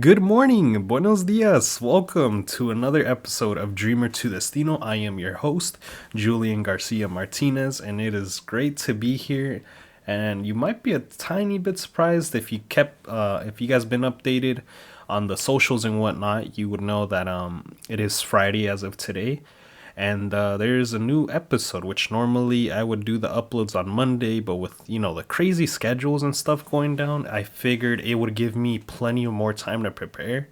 Good morning, buenos dias. Welcome to another episode of Dreamer to Destino. I am your host, Julian Garcia Martinez, and it is great to be here. And you might be a tiny bit surprised if you guys been updated on the socials and whatnot. You would know that it is Friday as of today, and there's a new episode, which normally I would do the uploads on Monday, but with the crazy schedules and stuff going down, I figured it would give me plenty of more time to prepare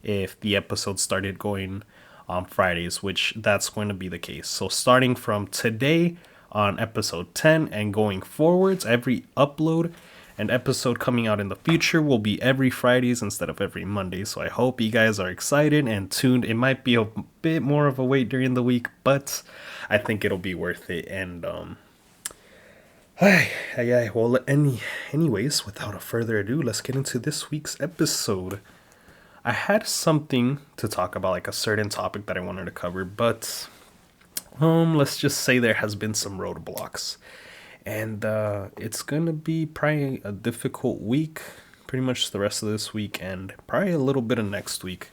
if the episode started going on Fridays, which that's going to be the case. So starting from today on episode 10 and going forwards, every upload and episode coming out in the future will be every Fridays instead of every Monday. So I hope you guys are excited and tuned. It might be a bit more of a wait during the week, but I think it'll be worth it. And anyways, without a further ado, let's get into this week's episode. I had something to talk about, like a certain topic that I wanted to cover, but let's just say there has been some roadblocks. And it's gonna be probably a difficult week, pretty much the rest of this week, and probably a little bit of next week.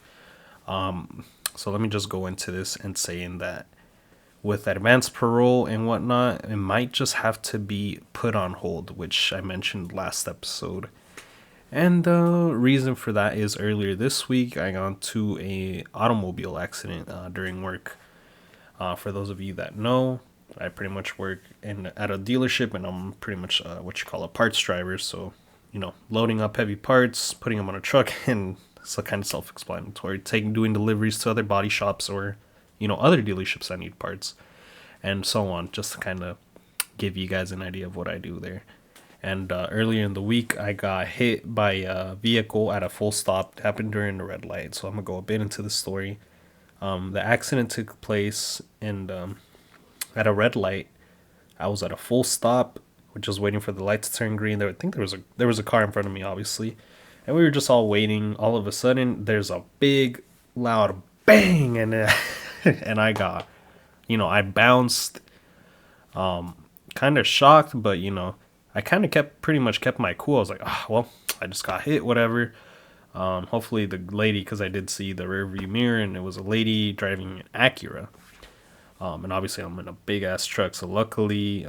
So let me just go into this and saying that with advanced parole and whatnot, it might just have to be put on hold, which I mentioned last episode. And the reason for that is earlier this week I got into a automobile accident during work. For those of you that know, I pretty much work at a dealership, and I'm pretty much what you call a parts driver. So, loading up heavy parts, putting them on a truck, and it's kind of self-explanatory. Doing deliveries to other body shops or, other dealerships that need parts, and so on. Just to kind of give you guys an idea of what I do there. And earlier in the week, I got hit by a vehicle at a full stop. It happened during the red light. So I'm gonna go a bit into the story. The accident took place and at a red light. I was at a full stop, just waiting for the light to turn green. I think there was a car in front of me, obviously, and we were just all waiting. All of a sudden, there's a big, loud bang, and and I got, I bounced, kind of shocked, but I kind of pretty much kept my cool. I was like, oh, well, I just got hit, whatever. Hopefully the lady, because I did see the rear view mirror, and it was a lady driving an Acura. And obviously I'm in a big ass truck, so luckily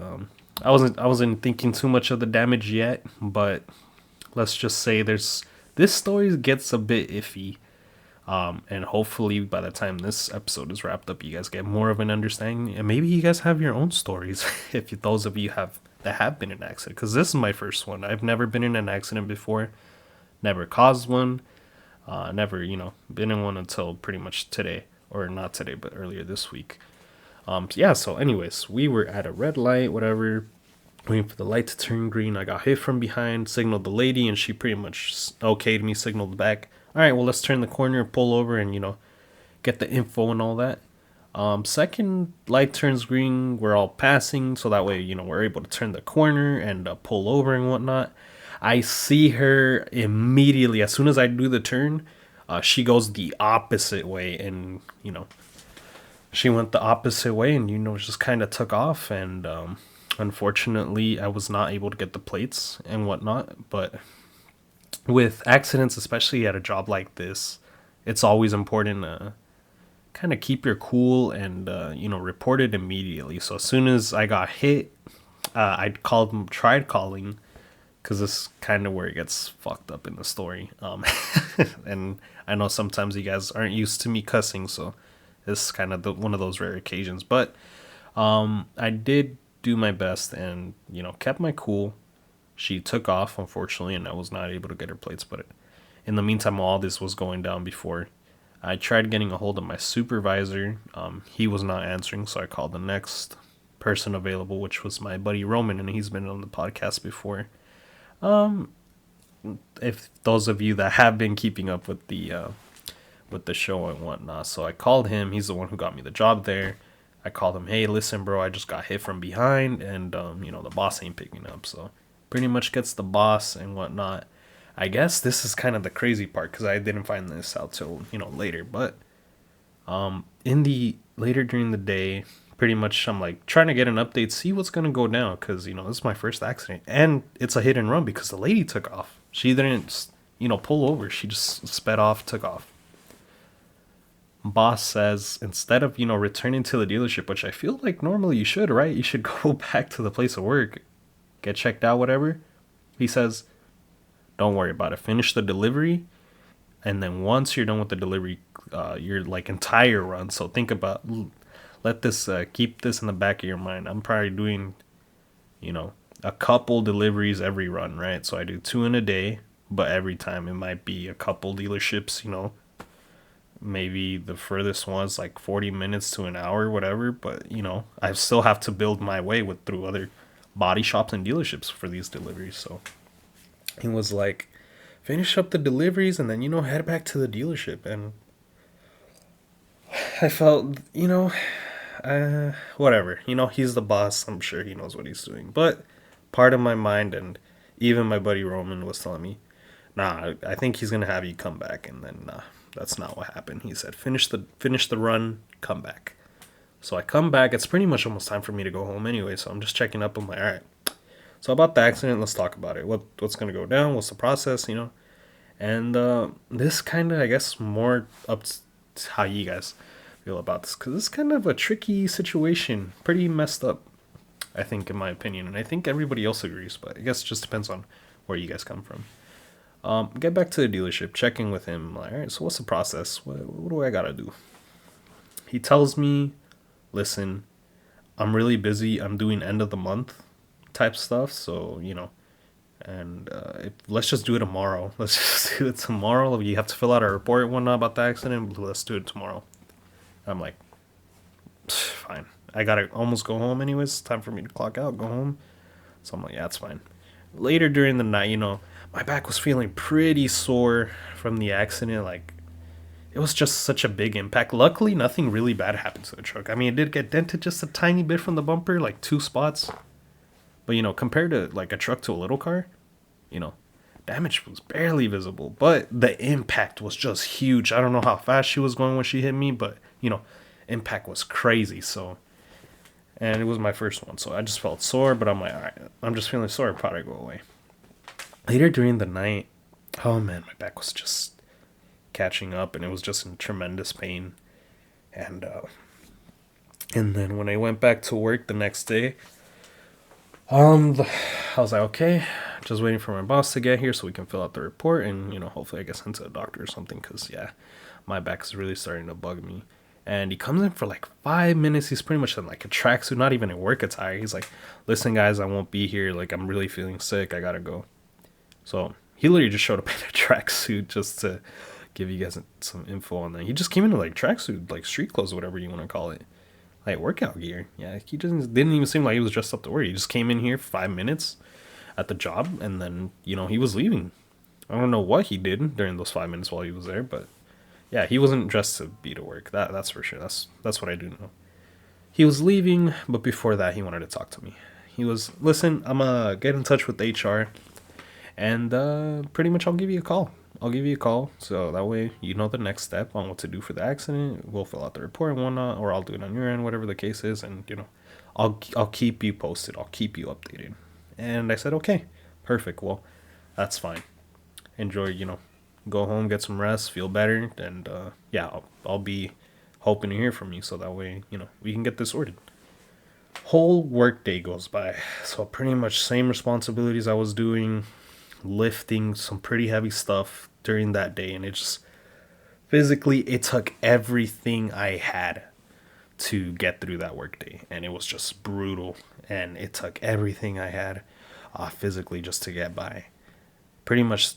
I wasn't thinking too much of the damage yet, but let's just say this story gets a bit iffy. And hopefully by the time this episode is wrapped up, you guys get more of an understanding, and maybe you guys have your own stories if those of you that have been in an accident, because this is my first one. I've never been in an accident before, never caused one, never been in one until pretty much today, or not today, but earlier this week. So anyways, we were at a red light, whatever, waiting for the light to turn green. I got hit from behind, signaled the lady, and she pretty much okayed me, signaled back. All right, well, let's turn the corner, pull over, and, get the info and all that. Second light turns green, we're all passing, so that way, we're able to turn the corner and pull over and whatnot. I see her immediately. As soon as I do the turn, she goes the opposite way, and, she went the opposite way and just kind of took off. And unfortunately I was not able to get the plates and whatnot. But with accidents, especially at a job like this, it's always important to kind of keep your cool and report it immediately. So as soon as I got hit, I tried calling, because this is kind of where it gets fucked up in the story. And I know sometimes you guys aren't used to me cussing, so it's kind of one of those rare occasions. But I did do my best and, kept my cool. She took off, unfortunately, and I was not able to get her plates. But in the meantime, all this was going down before, I tried getting a hold of my supervisor. He was not answering, so I called the next person available, which was my buddy Roman, and he's been on the podcast before. If those of you that have been keeping up with the show and whatnot. So I called him. He's the one who got me the job there. I called him, hey, listen, bro, I just got hit from behind, and the boss ain't picking up. So pretty much gets the boss and whatnot. I guess this is kind of the crazy part, because I didn't find this out till later. But later during the day, pretty much I'm like trying to get an update, see what's gonna go down, because this is my first accident, and it's a hit and run because the lady took off. She didn't pull over. She just sped off, took off. Boss says instead of, returning to the dealership, which I feel like normally you should, right? You should go back to the place of work, get checked out, whatever. He says, don't worry about it. Finish the delivery. And then once you're done with the delivery, your like entire run. So think about, let this, keep this in the back of your mind. I'm probably doing, a couple deliveries every run, right? So I do 2 in a day, but every time it might be a couple dealerships, maybe the furthest one's like 40 minutes to an hour, whatever. But, I still have to build my way through other body shops and dealerships for these deliveries. So he was like, finish up the deliveries and then, head back to the dealership. And I felt, whatever. He's the boss. I'm sure he knows what he's doing. But part of my mind and even my buddy Roman was telling me, nah, I think he's gonna have you come back. And then, nah, that's not what happened. He said, finish the run, come back. So I come back. It's pretty much almost time for me to go home anyway. So I'm just checking up. I'm like, all right. So about the accident, let's talk about it. What's gonna go down? What's the process? And this kind of, I guess, more up to how you guys feel about this, because it's kind of a tricky situation, pretty messed up, I think, in my opinion, and I think everybody else agrees. But I guess it just depends on where you guys come from. Get back to the dealership, checking with him. Like, all right, so what's the process? What do I gotta do? He tells me, listen, I'm really busy. I'm doing end of the month type stuff. So, and let's just do it tomorrow. Let's just do it tomorrow. You have to fill out a report and whatnot about the accident. Let's do it tomorrow. I'm like, fine. I gotta almost go home anyways. It's time for me to clock out, go home. So I'm like, yeah, it's fine. Later during the night, my back was feeling pretty sore from the accident. Like, it was just such a big impact. Luckily, nothing really bad happened to the truck. I mean, it did get dented just a tiny bit from the bumper, like 2 spots. But, compared to like a truck to a little car, damage was barely visible. But the impact was just huge. I don't know how fast she was going when she hit me, but, impact was crazy. So, and it was my first one. So I just felt sore, but I'm like, all right, I'm just feeling sore. It'll probably go away. Later during the night, oh man, my back was just catching up and it was just in tremendous pain. And then when I went back to work the next day, I was like, okay, just waiting for my boss to get here so we can fill out the report and, hopefully I get sent to a doctor or something, because, yeah, my back is really starting to bug me. And he comes in for like 5 minutes. He's pretty much in like a tracksuit, not even in work attire. He's like, listen, guys, I won't be here. Like, I'm really feeling sick. I gotta go. So he literally just showed up in a tracksuit just to give you guys some info on that. He just came into like tracksuit, like street clothes, whatever you want to call it. Like workout gear. Yeah, he didn't even seem like he was dressed up to work. He just came in here for 5 minutes at the job, and then, he was leaving. I don't know what he did during those 5 minutes while he was there, but yeah, he wasn't dressed to be to work. That's for sure. That's what I do know. He was leaving, but before that, he wanted to talk to me. He was, listen, I'm gonna get in touch with HR, and pretty much I'll give you a call. So that way you know the next step on what to do for the accident. We'll fill out the report and whatnot, or I'll do it on your end, whatever the case is, and I'll keep you posted. I'll keep you updated. And I said, okay, perfect. Well, that's fine. Enjoy, go home, get some rest, feel better, and yeah, I'll be hoping to hear from you, so that way we can get this sorted. Whole work day goes by, so pretty much same responsibilities I was doing, lifting some pretty heavy stuff during that day, and it just physically it took everything I had to get through that work day, and it was just brutal, and it took everything I had physically just to get by. Pretty much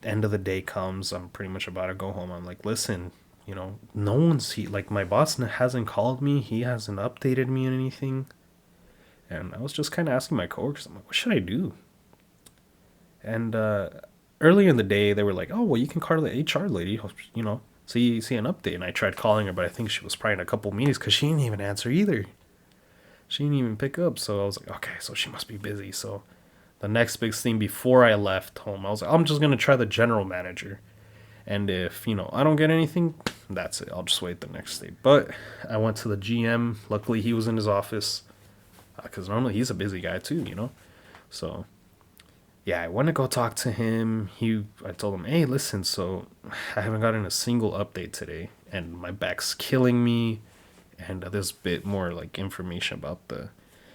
end of the day comes, I'm pretty much about to go home. I'm like, listen, no one's like, my boss hasn't called me, he hasn't updated me on anything. And I was just kind of asking my coworkers, I'm like, what should I do? And earlier in the day, they were like, oh, well, you can call the HR lady, see an update. And I tried calling her, but I think she was probably in a couple meetings, because she didn't even answer either. She didn't even pick up. So I was like, okay, so she must be busy. So the next big thing before I left home, I was like, I'm just going to try the general manager. And if, I don't get anything, that's it. I'll just wait the next day. But I went to the GM. Luckily, he was in his office, because normally he's a busy guy too, So yeah, I went to go talk to him. I told him, hey, listen, so I haven't gotten a single update today, and my back's killing me. And there's a bit more like information about the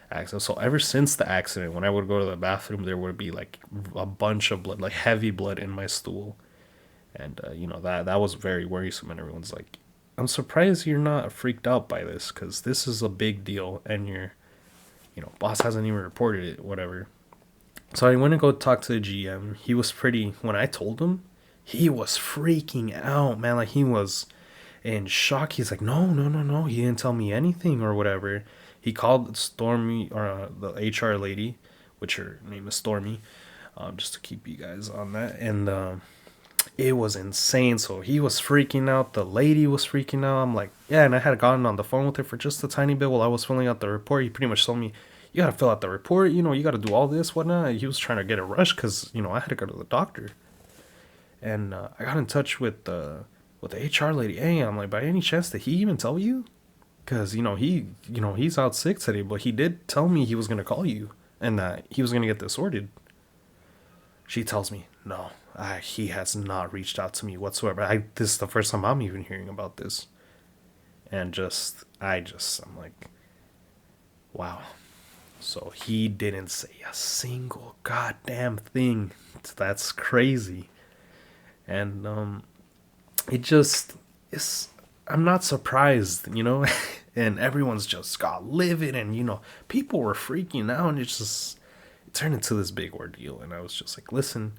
accident. So ever since the accident, when I would go to the bathroom, there would be like a bunch of blood, like heavy blood in my stool, and that was very worrisome. And everyone's like, I'm surprised you're not freaked out by this, because this is a big deal, and your boss hasn't even reported it, whatever. So I went to go talk to the GM. He was pretty. When I told him, he was freaking out, man. Like he was in shock. He's like, no, no, no, no. He didn't tell me anything or whatever. He called Stormy, or the HR lady, which her name is Stormy, just to keep you guys on that. And it was insane. So he was freaking out. The lady was freaking out. I'm like, yeah. And I had gotten on the phone with her for just a tiny bit while I was filling out the report. He pretty much told me, you gotta fill out the report. You gotta do all this, whatnot. He was trying to get a rush because I had to go to the doctor. And I got in touch with the HR lady. Hey, I'm like, by any chance did he even tell you? Because he's out sick today, but he did tell me he was gonna call you and that he was gonna get this sorted. She tells me, no, he has not reached out to me whatsoever. This is the first time I'm even hearing about this. And I'm like, wow. So he didn't say a single goddamn thing. That's crazy. And it just is. I'm not surprised. And everyone's just got livid, and people were freaking out, and it turned into this big ordeal. And I was just like, listen,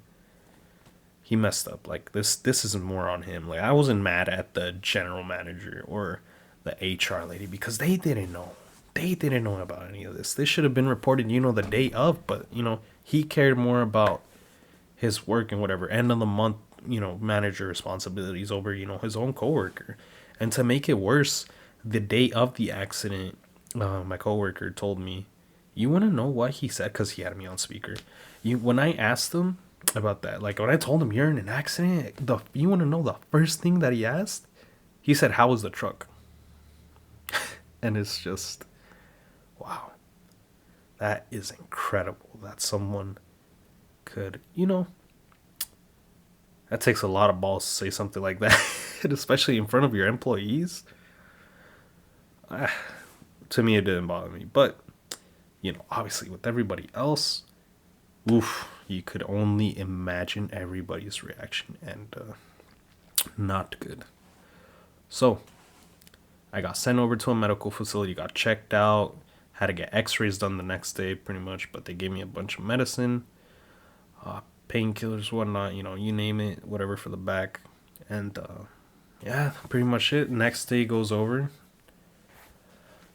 he messed up. Like this is more on him. Like I wasn't mad at the general manager or the HR lady because they didn't know. They didn't know about any of this. This should have been reported, the day of. But he cared more about his work and whatever end of the month, manager responsibilities over his own coworker. And to make it worse, the day of the accident, my coworker told me, "You want to know what he said?" Because he had me on speaker. When I asked him about that, like when I told him you're in an accident, you want to know the first thing that he asked? He said, "How was the truck?" And it's just, wow, that is incredible that someone could, that takes a lot of balls to say something like that, especially in front of your employees. To me, it didn't bother me, but obviously with everybody else, oof, you could only imagine everybody's reaction, and not good. So I got sent over to a medical facility, got checked out, had to get x-rays done the next day pretty much, but they gave me a bunch of medicine, painkillers, whatnot, you name it, whatever for the back. And yeah, pretty much it. Next day goes over.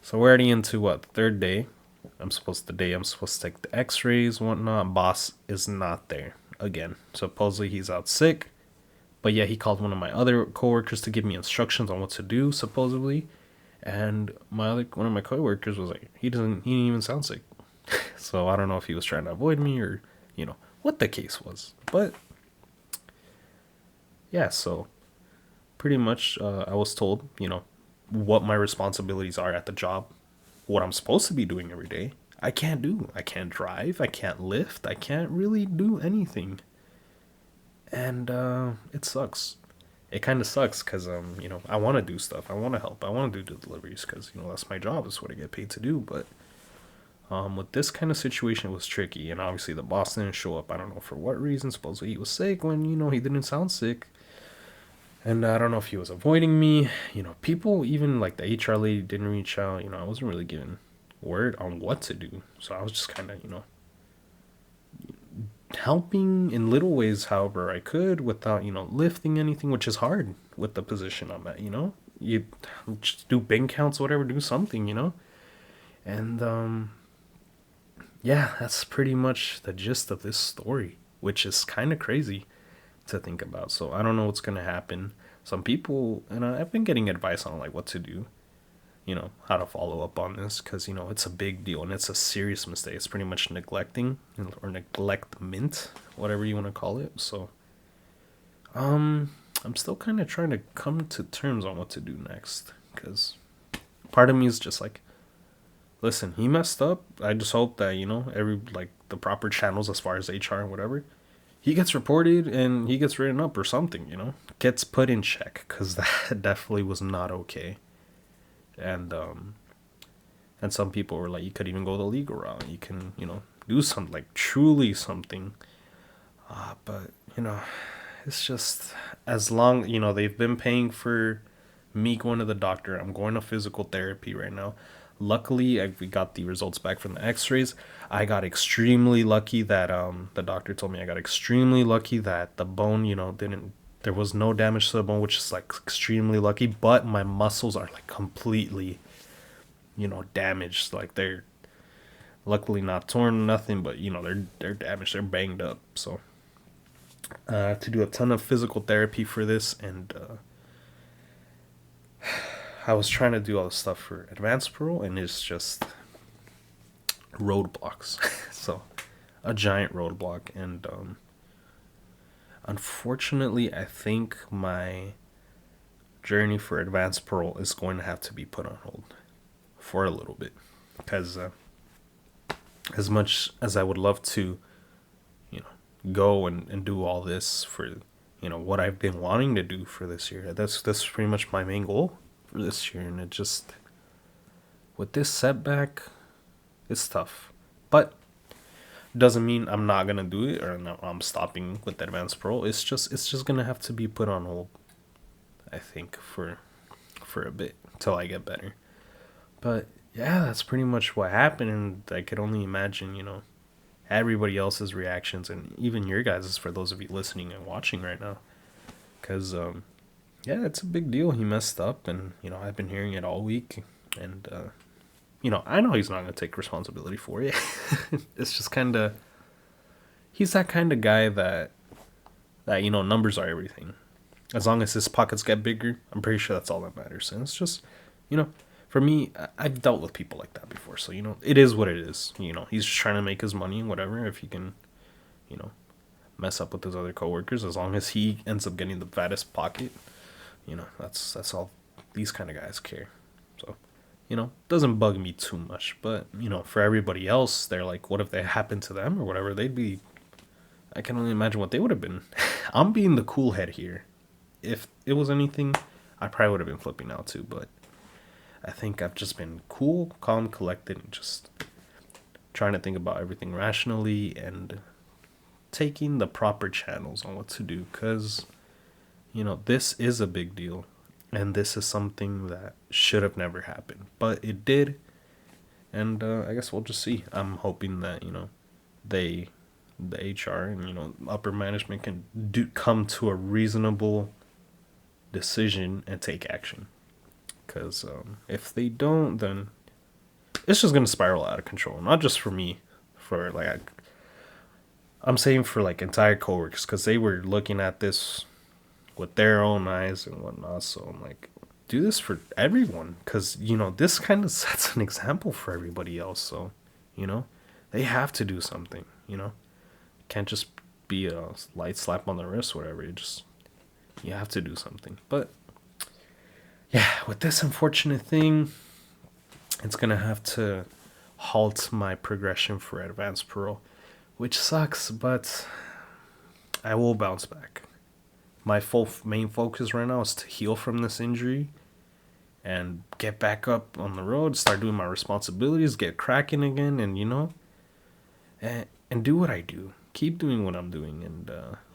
So we're already into what, third day. I'm supposed to take the x-rays, whatnot. Boss is not there again. Supposedly he's out sick. But yeah, he called one of my other coworkers to give me instructions on what to do, supposedly. And one of my coworkers was like, he didn't even sound sick. So I don't know if he was trying to avoid me or, what the case was. But yeah, so pretty much I was told, what my responsibilities are at the job, what I'm supposed to be doing every day. I can't do. I can't drive. I can't lift. I can't really do anything. And it sucks. It kind of sucks because I want to do stuff. I want to help. I want to do the deliveries because that's my job. That's what I get paid to do. But with this kind of situation, it was tricky. And obviously the boss didn't show up. I don't know for what reason. Supposedly he was sick when he didn't sound sick. And I don't know if he was avoiding me. People, even like the HR lady didn't reach out. I wasn't really given word on what to do. So I was just kind of, helping in little ways, however I could, without, lifting anything, which is hard with the position I'm at, You just do bank counts, whatever, do something. And, yeah, that's pretty much the gist of this story, which is kind of crazy to think about. So I don't know what's gonna happen. Some people, and I've been getting advice on like what to do, how to follow up on this, because it's a big deal and it's a serious mistake. It's pretty much neglecting or neglectment, whatever you want to call it. So I'm still kind of trying to come to terms on what to do next, because part of me is just like, listen, he messed up. I just hope that, every, like, the proper channels as far as HR and whatever, he gets reported and he gets written up or something, gets put in check, because that definitely was not okay. And some people were like, you could even go the legal route. You can, do something, like, truly something. But, it's just, as long, they've been paying for me going to the doctor. I'm going to physical therapy right now. Luckily, we got the results back from the x-rays. I got extremely lucky that the doctor told me I got extremely lucky that the bone, didn't, there was no damage to the bone, which is like extremely lucky, but my muscles are like completely, damaged. Like, they're luckily not torn, nothing, but they're damaged, they're banged up. So I have to do a ton of physical therapy for this, and I was trying to do all the stuff for advanced parole, and it's just roadblocks. So, a giant roadblock, and unfortunately, I think my journey for advanced parole is going to have to be put on hold for a little bit, because as much as I would love to, go and do all this for, what I've been wanting to do for this year. That's pretty much my main goal for this year, and it just, with this setback, it's tough. But doesn't mean I'm not gonna do it, or I'm stopping with advanced parole. It's just gonna have to be put on hold, I think, for a bit until I get better. But yeah, that's pretty much what happened, and I could only imagine, everybody else's reactions, and even your guys's, for those of you listening and watching right now, because yeah, it's a big deal. He messed up, and I've been hearing it all week, and I know he's not gonna take responsibility for it. It's just kind of, he's that kind of guy that numbers are everything. As long as his pockets get bigger, I'm pretty sure that's all that matters. And it's just, you know, for me, I've dealt with people like that before, so it is what it is. He's just trying to make his money and whatever. If he can, you know, mess up with his other coworkers, as long as he ends up getting the fattest pocket, that's all these kind of guys care. So, doesn't bug me too much. But for everybody else, they're like, what if they happened to them or whatever? They'd be. I can only imagine what they would have been. I'm being the cool head here. If it was anything, I probably would have been flipping out too. But I think I've just been cool, calm, collected, and just trying to think about everything rationally and taking the proper channels on what to do. Because, this is a big deal. And this is something that should have never happened. But it did. And I guess we'll just see. I'm hoping that, they, the HR and, upper management can come to a reasonable decision and take action. Because if they don't, then it's just going to spiral out of control. Not just for me, for I'm saying for entire coworkers, because they were looking at this with their own eyes and whatnot. So I'm like, do this for everyone, because this kind of sets an example for everybody else. So they have to do something. It can't just be a light slap on the wrist, whatever. You have to do something. But yeah, with this unfortunate thing, it's gonna have to halt my progression for advanced parole, which sucks, but I will bounce back. My main focus right now is to heal from this injury and get back up on the road, start doing my responsibilities, get cracking again, and and do what I do. Keep doing what I'm doing, and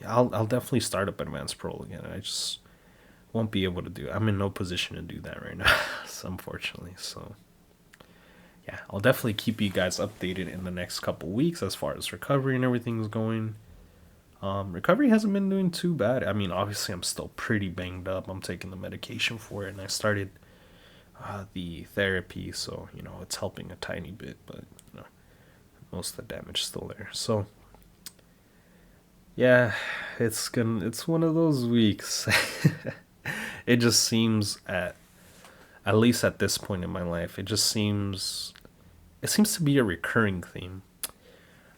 I'll definitely start up advanced parole again. I just won't be able to do it. I'm in no position to do that right now, unfortunately. So yeah, I'll definitely keep you guys updated in the next couple weeks as far as recovery and everything's going. Recovery hasn't been doing too bad. I mean, obviously, I'm still pretty banged up. I'm taking the medication for it, and I started the therapy, so it's helping a tiny bit, but most of the damage is still there. So yeah, it's one of those weeks. It just seems at least at this point in my life, it seems to be a recurring theme.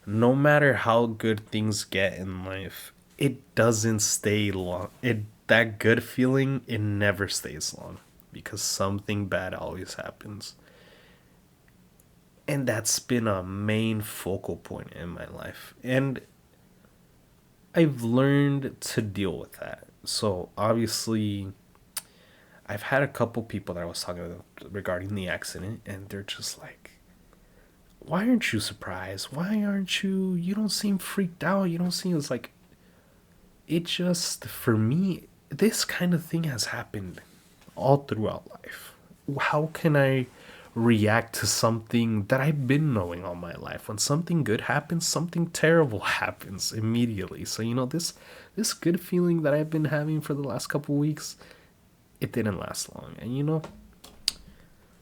No matter how good things get in life, it doesn't stay long. That good feeling, it never stays long, because something bad always happens. And that's been a main focal point in my life. And I've learned to deal with that. So obviously, I've had a couple people that I was talking to regarding the accident, and they're just like, why aren't you surprised? Why aren't you? You don't seem freaked out. You don't seem. It's like, it just, for me, this kind of thing has happened all throughout life. How can I react to something that I've been knowing all my life? When something good happens, something terrible happens immediately. So, this good feeling that I've been having for the last couple weeks, it didn't last long. And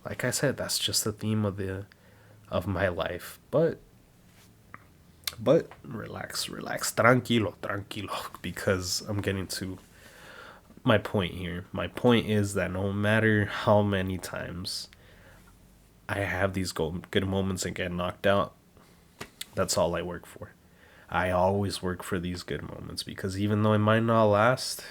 like I said, that's just the theme of my life. But relax, relax, tranquilo, because I'm getting to my point here. My point is that no matter how many times I have these good moments and get knocked out, that's all I work for. I always work for these good moments, because even though it might not last,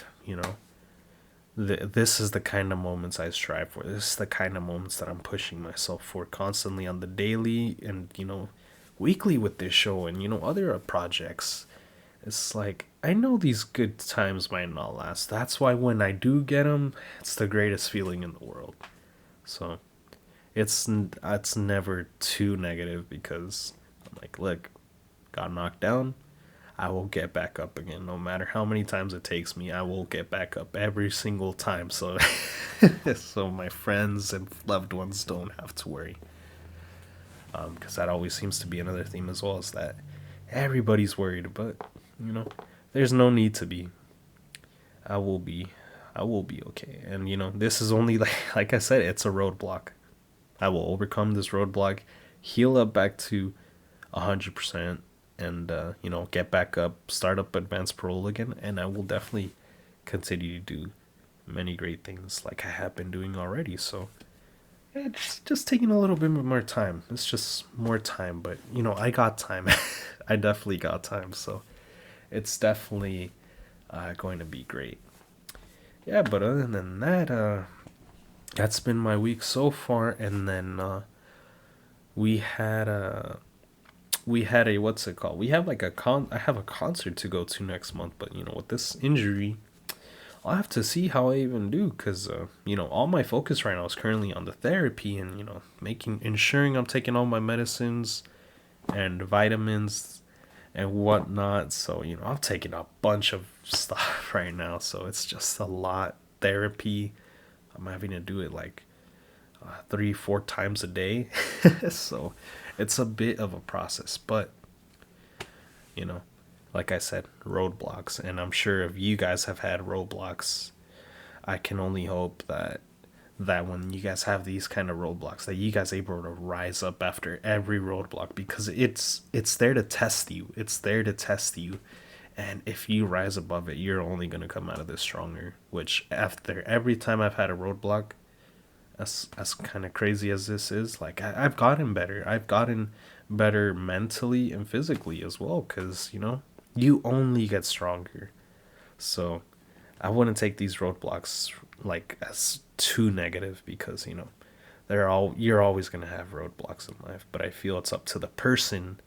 this is the kind of moments I strive for. This is the kind of moments that I'm pushing myself for constantly on the daily and, weekly with this show and, other projects. It's like, I know these good times might not last. That's why when I do get them, it's the greatest feeling in the world. So it's never too negative, because I'm like, look, got knocked down, I will get back up again. No matter how many times it takes me, I will get back up every single time. So so my friends and loved ones don't have to worry. Because that always seems to be another theme as well, is that everybody's worried, but there's no need to be. I will be, I will be okay. And this is only like I said, it's a roadblock. I will overcome this roadblock, heal up back to 100%, and get back up, start up advanced parole again, and I will definitely continue to do many great things like I have been doing already. So yeah, just taking a little bit more time. It's just more time, but I got time. I definitely got time. So it's definitely going to be great. Yeah, but other than that, that's been my week so far. And then we had a what's it called? We have like I have a concert to go to next month, but with this injury, I'll have to see how I even do, because all my focus right now is currently on the therapy and ensuring I'm taking all my medicines and vitamins and whatnot. So I'm taking a bunch of stuff right now, so it's just a lot. Therapy, I'm having to do it like 3-4 times a day. So it's a bit of a process, but you know like I said, roadblocks, and I'm sure if you guys have had roadblocks, I can only hope that when you guys have these kind of roadblocks, that you guys are able to rise up after every roadblock, because it's there to test you. It's there to test you. And if you rise above it, you're only going to come out of this stronger. Which, after every time I've had a roadblock, as kind of crazy as this is, like I've gotten better. I've gotten better mentally and physically as well, because you only get stronger. So I wouldn't take these roadblocks like as too negative, because you're always going to have roadblocks in life. But I feel it's up to the person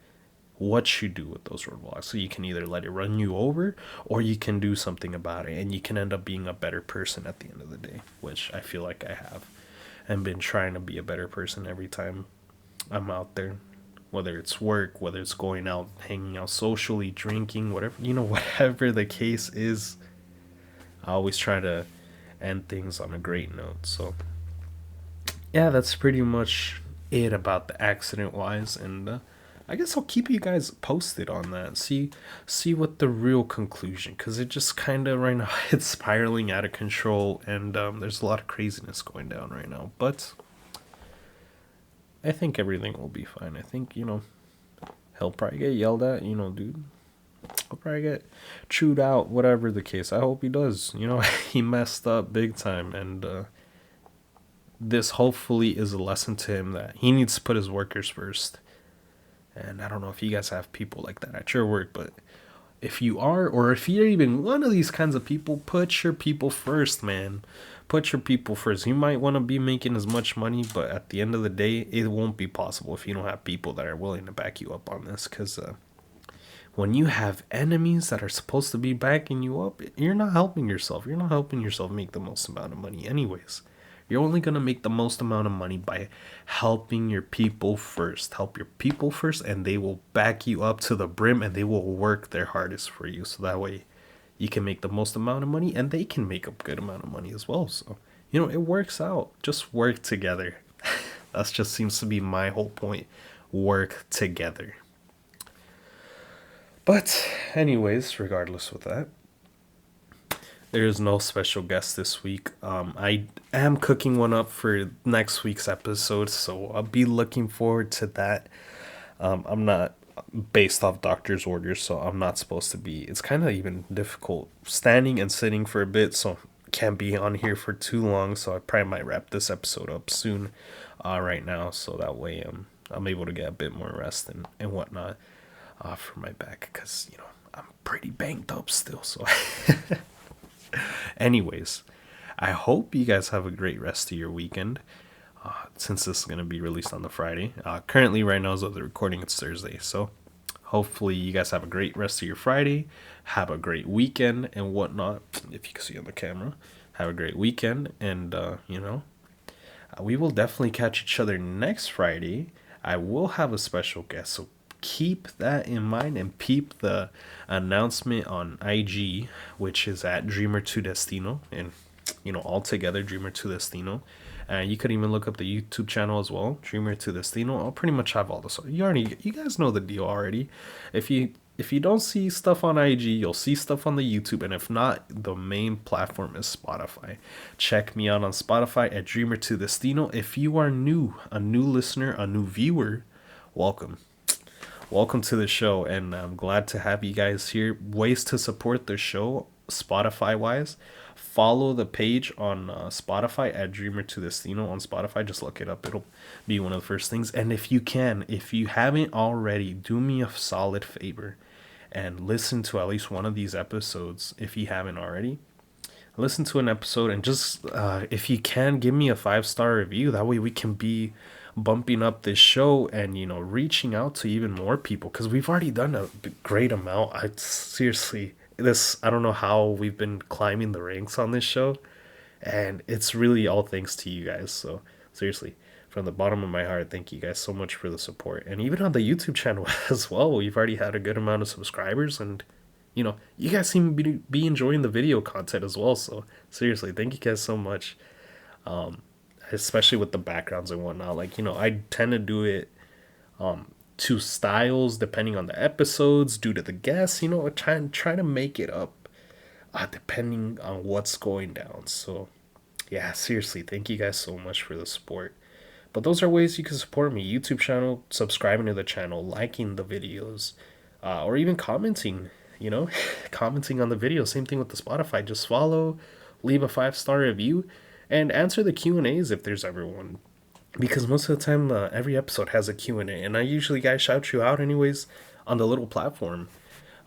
what you do with those roadblocks. So you can either let it run you over, or you can do something about it, and you can end up being a better person at the end of the day, which I feel like I have, and been trying to be a better person every time I'm out there, whether it's work, whether it's going out, hanging out socially, drinking, whatever, whatever the case is. I always try to end things on a great note. So yeah, that's pretty much it about the accident wise, and I guess I'll keep you guys posted on that. See what the real conclusion, because it just kind of right now it's spiraling out of control, and there's a lot of craziness going down right now. But I think everything will be fine. I think he'll probably get yelled at, dude. He'll probably get chewed out, whatever the case. I hope he does. He messed up big time, and this hopefully is a lesson to him that he needs to put his workers first. And I don't know if you guys have people like that at your work, but if you are, or if you're even one of these kinds of people, put your people first, man. Put your people first. You might want to be making as much money, but at the end of the day, it won't be possible if you don't have people that are willing to back you up on this. Because when you have enemies that are supposed to be backing you up, you're not helping yourself. You're not helping yourself make the most amount of money, anyways. You're only going to make the most amount of money by helping your people first. Help your people first, and they will back you up to the brim, and they will work their hardest for you. So that way you can make the most amount of money, and they can make a good amount of money as well. So, it works out. Just work together. That just seems to be my whole point. Work together. But, anyways, regardless of that, there is no special guest this week. I am cooking one up for next week's episode, so I'll be looking forward to that. I'm not based off doctor's orders, so I'm not supposed to be. It's kind of even difficult standing and sitting for a bit, so can't be on here for too long. So I probably might wrap this episode up soon, right now, so that way I'm able to get a bit more rest and whatnot, for my back, because I'm pretty banged up still. So. Anyways, I hope you guys have a great rest of your weekend. Since this is going to be released on the Friday. Currently, right now, as of the recording, it's Thursday. So hopefully you guys have a great rest of your Friday. Have a great weekend and whatnot. If you can see on the camera. Have a great weekend. And, we will definitely catch each other next Friday. I will have a special guest. So keep that in mind and peep the announcement on IG, which is at Dreamer2Destino, and all together Dreamer2Destino. And you could even look up the YouTube channel as well, Dreamer2Destino. I'll pretty much have all this. You guys know the deal already. If you don't see stuff on IG, you'll see stuff on the YouTube, and if not, the main platform is Spotify. Check me out on Spotify at Dreamer2Destino. If you are new, a new listener, a new viewer, welcome. Welcome to the show, and I'm glad to have you guys here. Ways to support the show, Spotify-wise. Follow the page on Spotify at Dreamer2Destino on Spotify. Just look it up. It'll be one of the first things. And if you haven't already, do me a solid favor and listen to at least one of these episodes if you haven't already. Listen to an episode and just, if you can, give me a 5-star review. That way we can be bumping up this show and reaching out to even more people, because we've already done a great amount. I don't know how we've been climbing the ranks on this show, and it's really all thanks to you guys. So seriously, from the bottom of my heart, thank you guys so much for the support. And even on the YouTube channel as well, we've already had a good amount of subscribers, and you guys seem to be enjoying the video content as well. So seriously, thank you guys so much. Especially with the backgrounds and whatnot. I tend to do it to styles depending on the episodes, due to the guests, try to make it up depending on what's going down. So yeah, seriously, thank you guys so much for the support. But those are ways you can support me: YouTube channel, subscribing to the channel, liking the videos, or even commenting, commenting on the video. Same thing with the Spotify. Just follow, leave a 5-star review, and answer the Q&As if there's ever one. Because most of the time, every episode has a Q&A. And I usually, guys, shout you out anyways on the little platform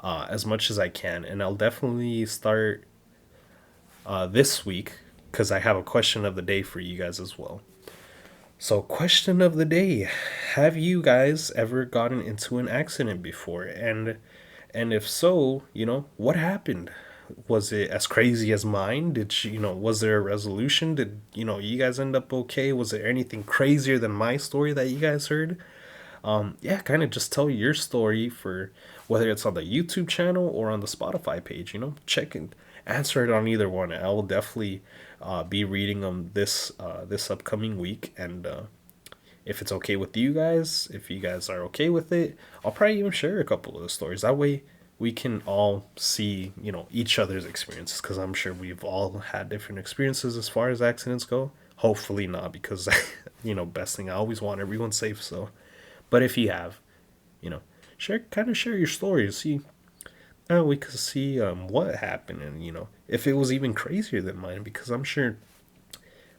as much as I can. And I'll definitely start this week, because I have a question of the day for you guys as well. So, question of the day. Have you guys ever gotten into an accident before? And if so, what happened? Was it as crazy as mine? Was there a resolution? Did you guys end up okay? Was there anything crazier than my story that you guys heard? Yeah, kind of just tell your story, for whether it's on the YouTube channel or on the Spotify page. Check and answer it on either one. I will definitely be reading them this upcoming week, and if it's okay with you guys, if you guys are okay with it, I'll probably even share a couple of the stories. That way we can all see, each other's experiences, because I'm sure we've all had different experiences as far as accidents go. Hopefully not, because, best thing, I always want everyone safe. So, but if you have, share your story. See, we could see what happened, and, if it was even crazier than mine, because I'm sure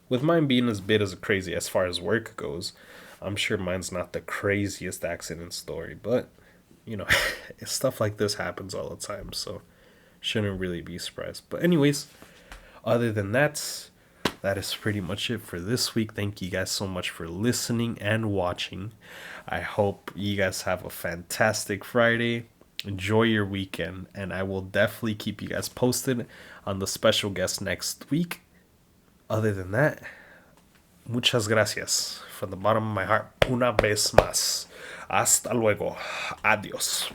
with mine being as bit as crazy as far as work goes, I'm sure mine's not the craziest accident story, but you know, stuff like this happens all the time, so shouldn't really be surprised. But anyways, other than that, that is pretty much it for this week. Thank you guys so much for listening and watching. I hope you guys have a fantastic Friday. Enjoy your weekend, and I will definitely keep you guys posted on the special guest next week. Other than that, muchas gracias from the bottom of my heart. Una vez más. Hasta luego. Adiós.